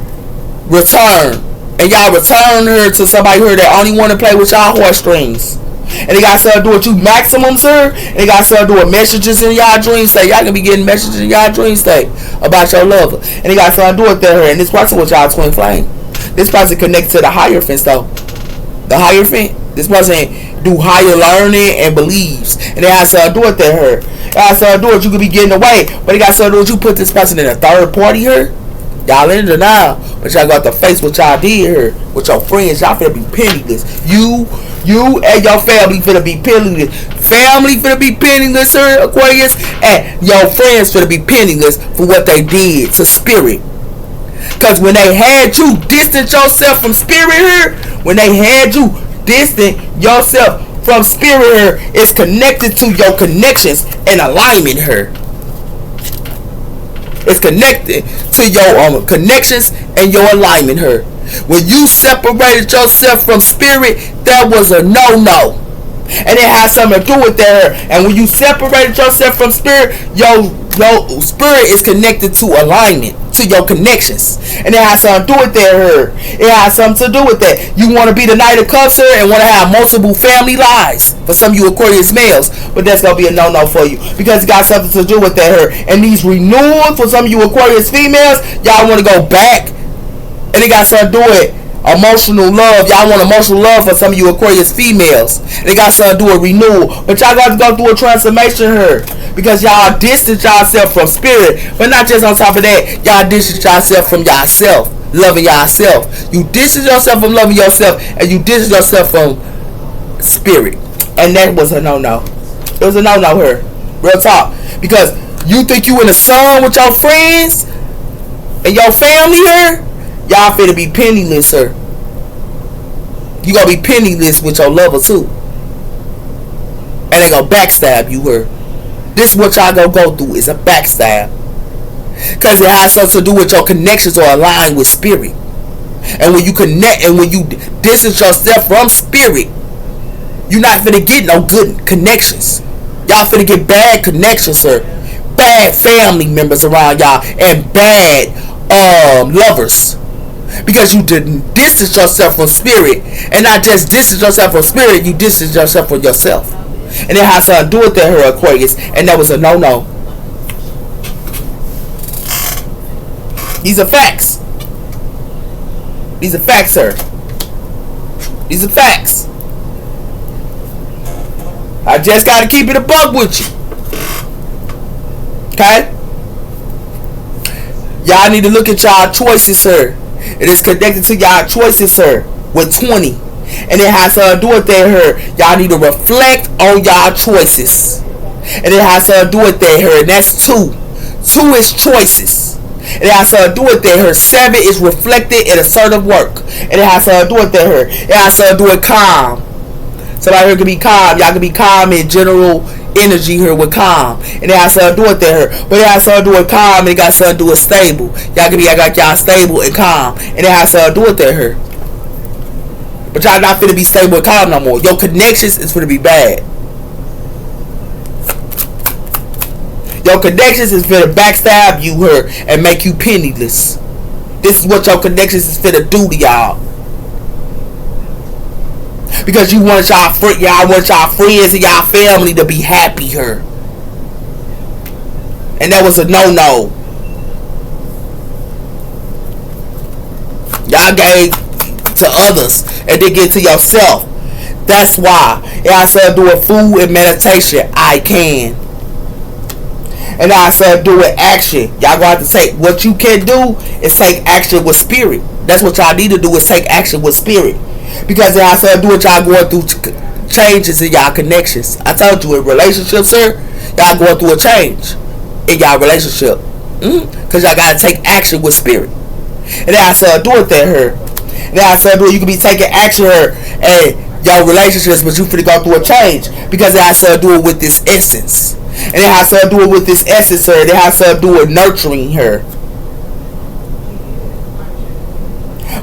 return. And y'all return her to somebody here that only want to play with y'all heartstrings. And it got something to do with you maximums here. And it got something to do with messages in y'all dream state. Y'all gonna be getting messages in y'all dream state about your lover. And it got something to do with that here. And this person with y'all twin flame. This person connected to the Hierophants though. The Hierophant. This person do higher learning and believes. And it has something to do with that here. It has something to do with you could be getting away. But it got something to do with you put this person in a third party here. Y'all in denial. But y'all got to face what y'all did here. With your friends. Y'all finna be penniless. You and your family finna be penniless. Family finna be penniless, sir, Aquarius. And your friends finna be penniless for what they did to spirit. Because when they had you distance yourself from spirit here, when they had you distant yourself from spirit here, it's connected to your connections and alignment here. It's connected to your connections and your alignment here. When you separated yourself from spirit, that was a no-no. And it has something to do with that. And when you separated yourself from spirit, your spirit is connected to alignment, to your connections. And it has something to do with that. It has something to do with that. You want to be the Knight of Cups here and want to have multiple family lives for some of you Aquarius males. But that's going to be a no-no for you. Because it got something to do with that. And these renewals for some of you Aquarius females, y'all want to go back. And it got something to do with emotional love. Y'all want emotional love for some of you Aquarius females. They got something to do with renewal. But y'all got to go through a transformation here. Because y'all distance yourself from spirit. But not just on top of that, y'all distance yourself from yourself. Loving yourself. You distance yourself from loving yourself. And you distance yourself from spirit. And that was a no-no. It was a no-no here. Real talk. Because you think you in the sun with your friends and your family here, y'all finna be penniless, sir. You gonna be penniless with your lover too. And they gonna backstab you here. This is what y'all gonna go through, is a backstab. Cause it has something to do with your connections or align with spirit. And when you connect and when you distance yourself from spirit, you're not finna get no good connections. Y'all finna get bad connections, sir. Bad family members around y'all and bad lovers. Because you didn't distance yourself from spirit. And not just distance yourself from spirit, you distance yourself from yourself. And it has something to do with that here, Aquarius. And that was a no-no. These are facts. These are facts, sir. These are facts. I just got to keep it a buck with you. Okay? Y'all need to look at y'all choices, sir. It is connected to y'all choices, sir, with 20. And it has to do with that here. Y'all need to reflect on y'all choices. And it has to do with that here. And that's 2. 2 is choices. And it has to do with that here. 7 is reflected in assertive work. And it has to do with that here. It has to do with calm. Somebody here can be calm. Y'all can be calm in general energy here with calm. And it has to do with that here. But it has to do with calm and it got something to do with stable. Y'all can be like y'all stable and calm. And it has to do with that here. But y'all not finna be stable and calm no more. Your connections is finna be bad. Your connections is finna backstab you here and make you penniless. This is what your connections is finna do to y'all. Because you want y'all friends and y'all family to be happy here. And that was a no-no. Y'all gave to others and then get to yourself. That's why it has to do with food and meditation. I can. And it has to do with action. Y'all gonna have to say what you can do is take action with spirit. That's what y'all need to do, is take action with spirit. Because it has to do with y'all going through changes in y'all connections. I told you in relationships, sir, y'all going through a change in y'all relationship. Because y'all got to take action with spirit. And it has to do with that here. And it has to do with you can be taking action here and your relationships, but you finna go through a change. Because it has to do with this essence. And it has to do with this essence, sir. It has to do with nurturing her.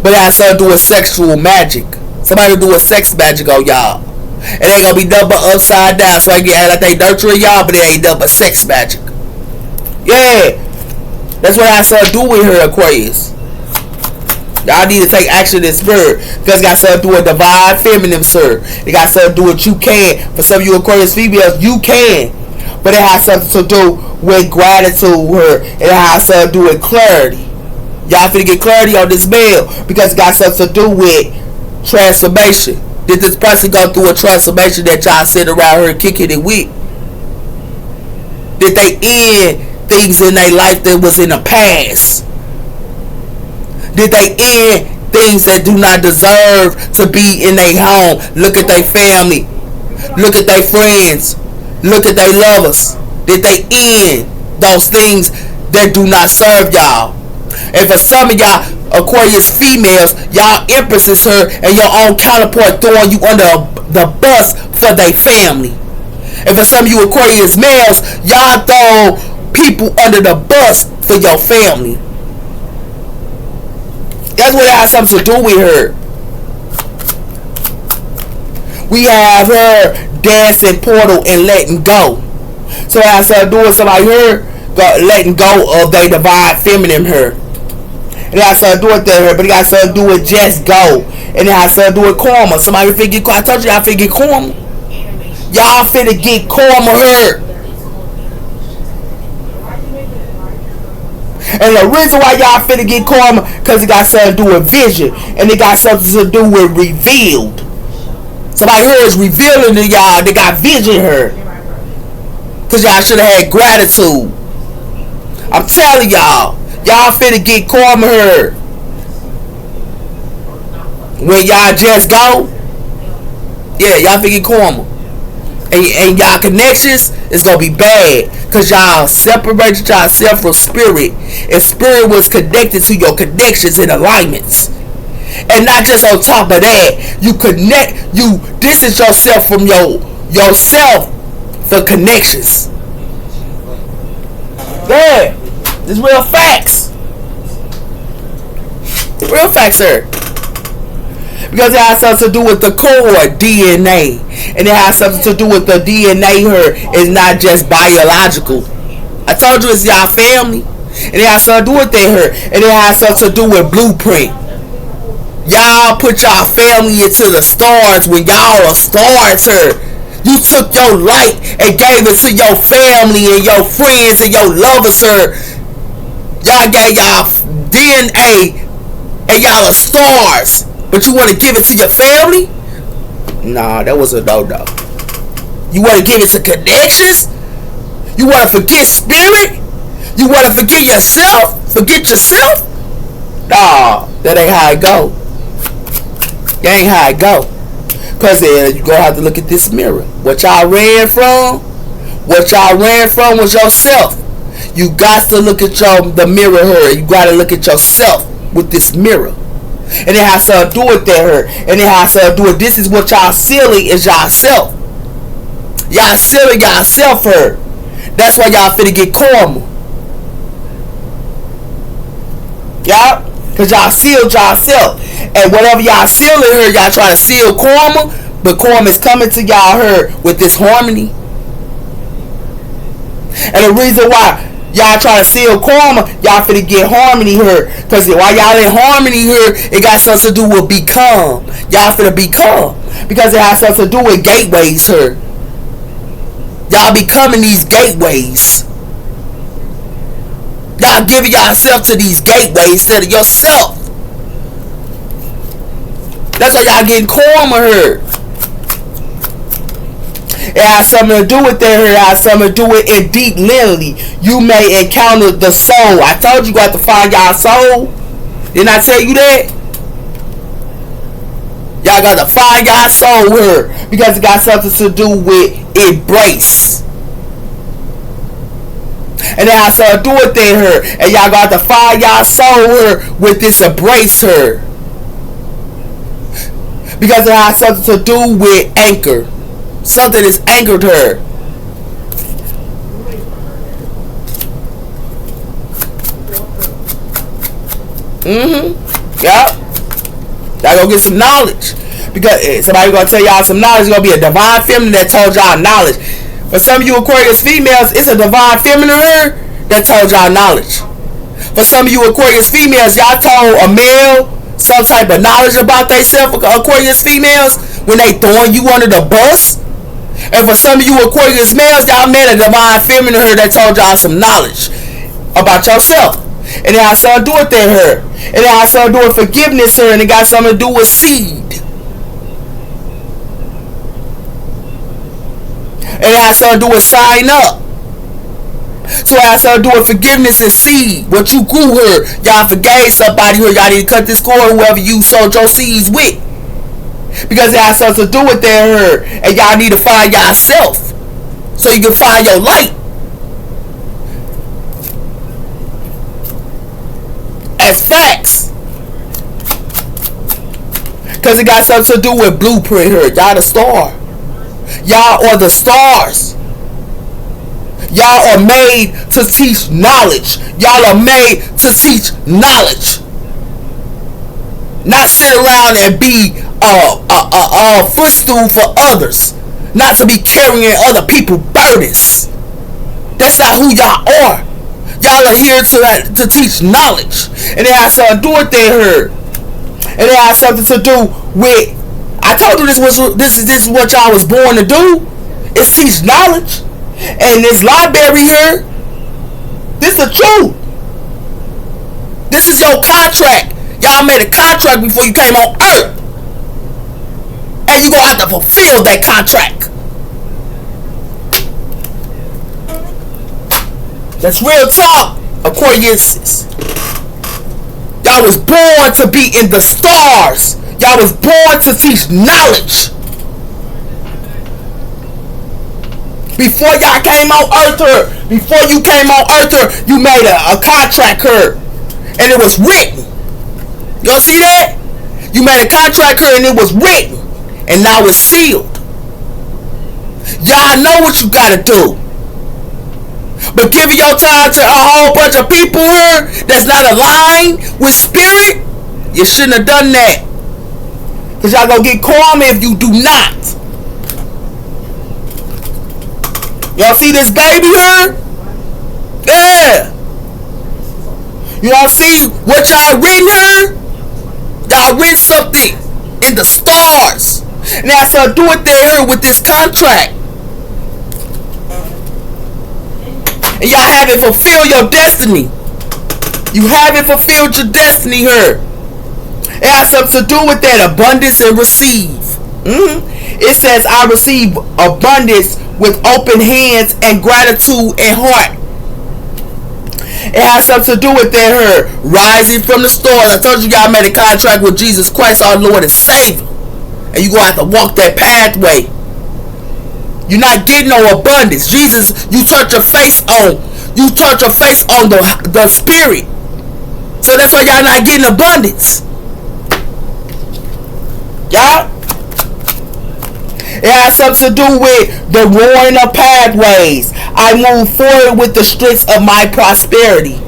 But it has to do with sexual magic. Somebody do a sex magic on y'all. It ain't gonna be nothing but upside down. So I get like they nurturing y'all, but it ain't nothing but sex magic. Yeah. That's what it has to do with her, Aquarius. Y'all need to take action in spirit. Because it got something to do with divine feminine, sir. It got something to do with you can. For some of you Aquarius females, you can. But it has something to do with gratitude here. It has something to do with clarity. Y'all finna get clarity on this mail. Because it got something to do with transformation. Did this person go through a transformation that y'all sit around here kicking it with? Did they end things in their life that was in the past? Did they end things that do not deserve to be in their home? Look at their family. Look at their friends. Look at their lovers. Did they end those things that do not serve y'all? And for some of y'all Aquarius females, y'all empresses her and your own counterpart throwing you under the bus for their family. And for some of you Aquarius males, y'all throw people under the bus for your family. That's what it has something to do with her. We have her dancing portal and letting go. So it has to do with somebody her letting go of their divine feminine her. It has to do with her, but it has to do with just go. And it has to do with karma. Somebody finna get, I told you y'all finna get karma. Y'all finna get karma her. And the reason why y'all finna get karma, because it got something to do with vision. And it got something to do with revealed. Somebody here is revealing to y'all. They got vision here. Because y'all should have had gratitude. I'm telling y'all. Y'all finna get karma here. When y'all just go. Yeah, y'all finna get karma. And y'all connections is going to be bad. Because y'all separated yourself from spirit. And spirit was connected to your connections and alignments. And not just on top of that, you connect, you distance yourself from yourself for connections. Yeah, it's real facts. Real facts, sir. Because it has something to do with the core DNA. And it has something to do with the DNA here. It's not just biological. I told you it's y'all family. And it has something to do with that here. And it has something to do with blueprint. Y'all put y'all family into the stars when y'all are stars here. You took your light and gave it to your family and your friends and your lovers here. Y'all gave y'all DNA and y'all are stars. But you want to give it to your family? Nah, that was a no-no. You want to give it to connections? You want to forget spirit? You want to forget yourself? Forget yourself? Nah, that ain't how it go. That ain't how it go. Because then you're going to have to look at this mirror. What y'all ran from was yourself. You got to look at the mirror here. You got to look at yourself with this mirror. And it has to do with that here. And it has to do with this is what y'all sealing is y'allself. Y'all sealing y'allself here. That's why y'all finna get karma. Y'all? Because y'all sealed y'allself. And whatever y'all sealing here, y'all trying to seal karma. But karma is coming to y'all here with this harmony. And the reason why y'all trying to seal karma, y'all finna get harmony here. Because while y'all in harmony here, it got something to do with become. Y'all finna become. Because it has something to do with gateways here. Y'all becoming these gateways. Y'all giving yourself to these gateways instead of yourself. That's why y'all getting karma here. It has something to do with that here. It has something to do with it deep literally. You may encounter the soul. I told you got to find y'all soul. Didn't I tell you that? Y'all got to find y'all soul here. Because it got something to do with embrace. And it has to do with that here. And y'all got to find y'all soul here with this embrace here. Because it has something to do with anchor. Something is anchored her. Yep. Y'all go get some knowledge. Because somebody gonna tell y'all some knowledge. It's gonna be a divine feminine that told y'all knowledge. For some of you Aquarius females, it's a divine feminine here that told y'all knowledge. For some of you Aquarius females, y'all told a male some type of knowledge about themselves. Aquarius females, when they throwing you under the bus. And for some of you Aquarius males, y'all met a divine feminine here that told y'all some knowledge about yourself. And it has something to do with that here. And it has something to do with forgiveness here. And it got something to do with seed. And it has something to do with sign up. So it has something to do with forgiveness and seed. What you grew here. Y'all forgave somebody here. Y'all need to cut this cord, whoever you sowed your seeds with. Because it has something to do with that here. And y'all need to find yourself. So you can find your light. And That's facts. Because it got something to do with blueprint here. Y'all the star. Y'all are the stars. Y'all are made to teach knowledge. Y'all are made to teach knowledge. Not sit around and be a footstool for others. Not to be carrying other people's burdens. That's not who y'all are. Y'all are here to teach knowledge. And it has something to do with that here. And it has something to do with, I told you this is what y'all was born to do. It's teach knowledge. And this library here, this is the truth. This is your contract. Y'all made a contract before you came on earth. And you're going to have to fulfill that contract. That's real talk, Aquarius. Y'all was born to be in the stars. Y'all was born to teach knowledge. Before y'all came on earth here, before you came on earth here, you made a contract here. And it was written. Y'all see that? You made a contract here and it was written. And now it's sealed. Y'all know what you gotta do. But giving your time to a whole bunch of people here that's not aligned with spirit, you shouldn't have done that. Because y'all gonna get karma if you do not. Y'all see this baby here? Yeah. Y'all see what y'all written here? Y'all written something in the stars. And that's to do it there with this contract. And y'all haven't fulfilled your destiny. You haven't fulfilled your destiny here. It has something to do with that abundance and receive. It says, I receive abundance with open hands and gratitude and heart. It has something to do with that here. Rising from the stars. I told you y'all made a contract with Jesus Christ, our Lord and Savior. And you're going to have to walk that pathway. You're not getting no abundance. Jesus, you touch your face on. You touch your face on the spirit. So that's why y'all not getting abundance. Y'all? It has something to do with the roaring of pathways. I move forward with the streets of my prosperity.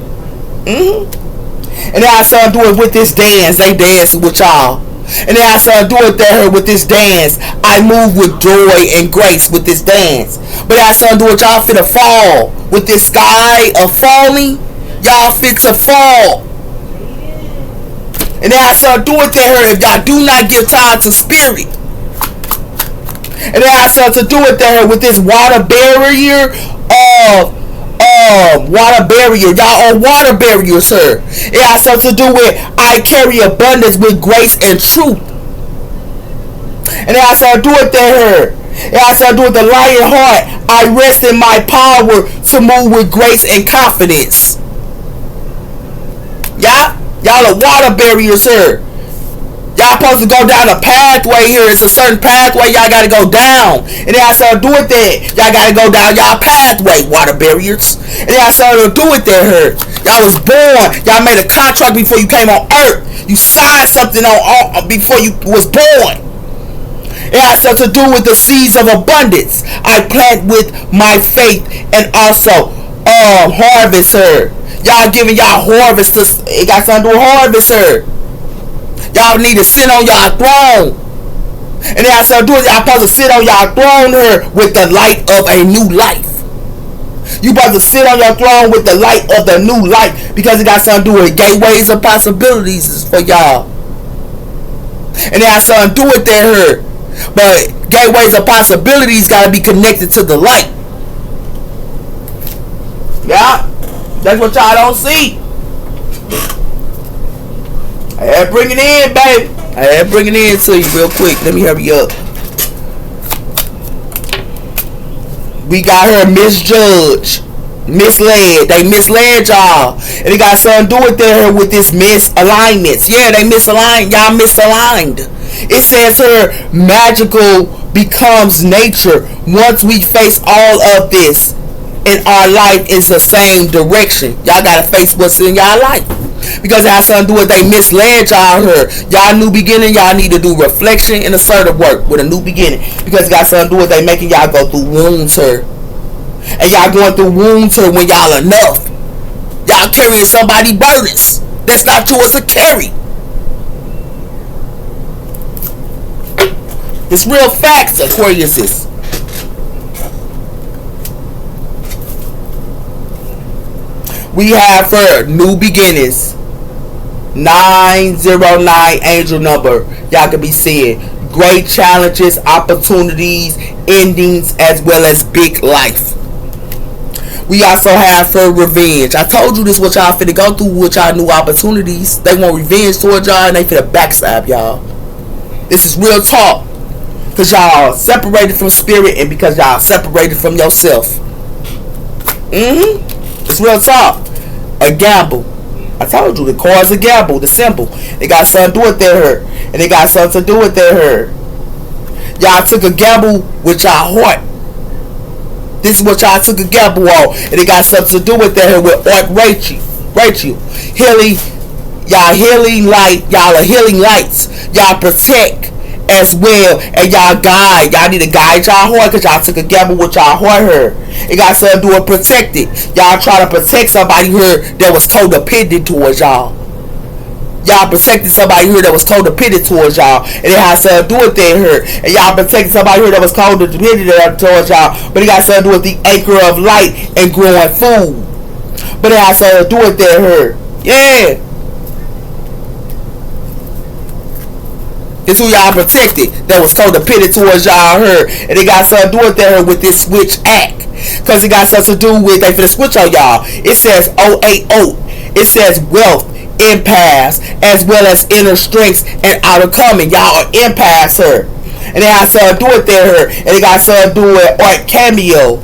And it has something to do with this dance. They dance with y'all. And it has something to do with this dance. I move with joy and grace with this dance. But it has something to do with y'all fit to fall. With this sky of falling, y'all fit to fall. And it has something to do with that if y'all do not give time to spirit. And it has something to do with that with this water barrier of water barrier. Y'all are water barriers, sir. It has something to do with I carry abundance with grace and truth. And it has something to do with that. It has something to do with the lion heart. I rest in my power to move with grace and confidence. Y'all are water barriers, sir. Y'all supposed to go down a pathway here. It's a certain pathway y'all got to go down. And it has something to do with that. Y'all got to go down y'all pathway, water barriers. And it has something to do with that here. Y'all was born. Y'all made a contract before you came on earth. You signed something on before you was born. It has something to do with the seeds of abundance. I plant with my faith and also harvest her. Y'all giving y'all harvest. It got something to do with harvest her. Y'all need to sit on y'all throne. And it has something to do with y'all supposed to sit on y'all throne here with the light of a new life. You supposed to sit on your throne with the light of the new life. Because it got something to do with gateways of possibilities for y'all. And it has something to do with that here. But gateways of possibilities got to be connected to the light. Yeah. That's what y'all don't see. I had to bring it in, baby. I had to bring it in to you real quick. Let me hurry up. We got her misjudged. Misled. They misled y'all. And it got something to do with there with this misalignments. Yeah, they misaligned. Y'all misaligned. It says here, magical becomes nature once we face all of this in our life is the same direction. Y'all gotta face what's in y'all life. Because it has something to do with they misled y'all here. Y'all new beginning, y'all need to do reflection and assertive work with a new beginning. Because it got something to do with they making y'all go through wounds here. And y'all going through wounds here when y'all enough. Y'all carrying somebody's burdens that's not yours to carry. It's real facts, Aquariuses. We have for new beginnings 909 angel number. Y'all can be seeing great challenges, opportunities, endings, as well as big life. We also have for revenge. I told you this what y'all finna go through with y'all new opportunities. They want revenge towards y'all and they finna backstab y'all. This is real talk. Because y'all separated from spirit and because y'all separated from yourself. It's real talk. A gamble. I told you the card's a gamble, the symbol. They got something to do with their hurt. And they got something to do with their hurt. Y'all took a gamble with y'all heart. This is what y'all took a gamble on. And it got something to do with their hurt with Art Rachel. Healing. Y'all healing light. Y'all are healing lights. Y'all protect as well, and y'all guide. Y'all need to guide y'all heart because y'all took a gamble with y'all heart here. It got something to do with protected. Y'all try to protect somebody here that was codependent towards y'all. Y'all protected somebody here that was codependent towards y'all, and it has something to do with that here. And y'all protected somebody here that was codependent towards y'all, but it got something to do with the anchor of light and growing food. But it has something to do with that here. Yeah. It's who y'all protected that was codependent towards y'all here. And it got something to do with that with this switch act. Because it got something to do with they finna switch on y'all. It says 080. It says wealth, impasse, as well as inner strengths and outer coming. Y'all are impasse here. And it has something to do with that here. And it got something to do with art cameo.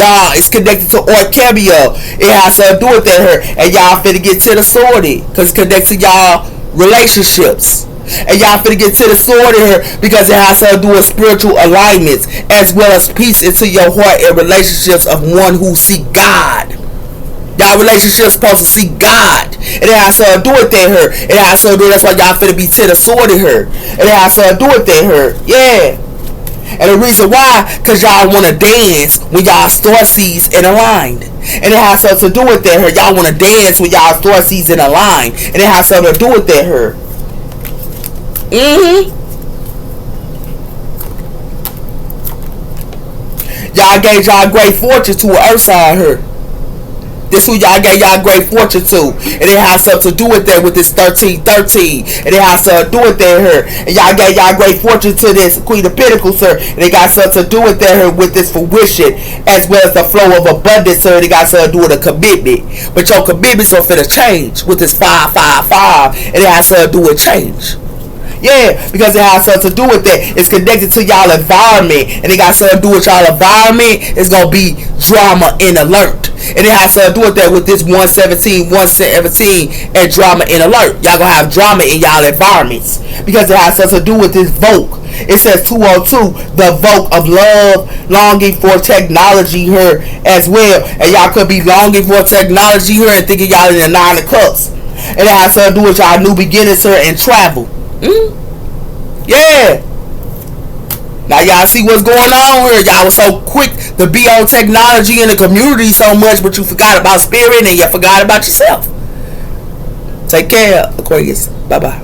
Y'all, it's connected to art cameo. It has something to do with that here. And y'all finna get to the sorority. Because it's connected to y'all relationships. And y'all finna get to the sword in here because it has to do with spiritual alignments as well as peace into your heart and relationships of one who seek God. Y'all relationships supposed to seek God. And it has to do with that here. It has to do, that's why y'all finna be to the sword in here. And it has to do with that here. Yeah. And the reason why, because y'all want to dance when y'all star seeds and aligned. And it has something to do with that here. Y'all want to dance when y'all star seeds and aligned. And it has something to do with that here. Y'all gave y'all great fortune to an earth sign here. This who y'all gave y'all great fortune to. And it has something to do with that with this 1313. And it has something to do with that here. And y'all gave y'all great fortune to this Queen of Pentacles, sir. And it got something to do with that here with this fruition. As well as the flow of abundance, sir. And it got something to do with a commitment. But your commitments are finna change with this 555. And it has something to do with change. Yeah, because it has something to do with that. It's connected to y'all environment. And it got something to do with y'all environment. It's going to be drama and alert. And it has something to do with that with this 117 and drama and alert. Y'all going to have drama in y'all environments. Because it has something to do with this vote. It says 202, the vote of love, longing for technology here as well. And y'all could be longing for technology here and thinking y'all in the 9 of cups. And it has something to do with y'all new beginnings here and travel. Yeah. Now y'all see what's going on here. Y'all was so quick to be on technology in the community so much, but you forgot about spirit and you forgot about yourself. Take care, Aquarius. Bye-bye.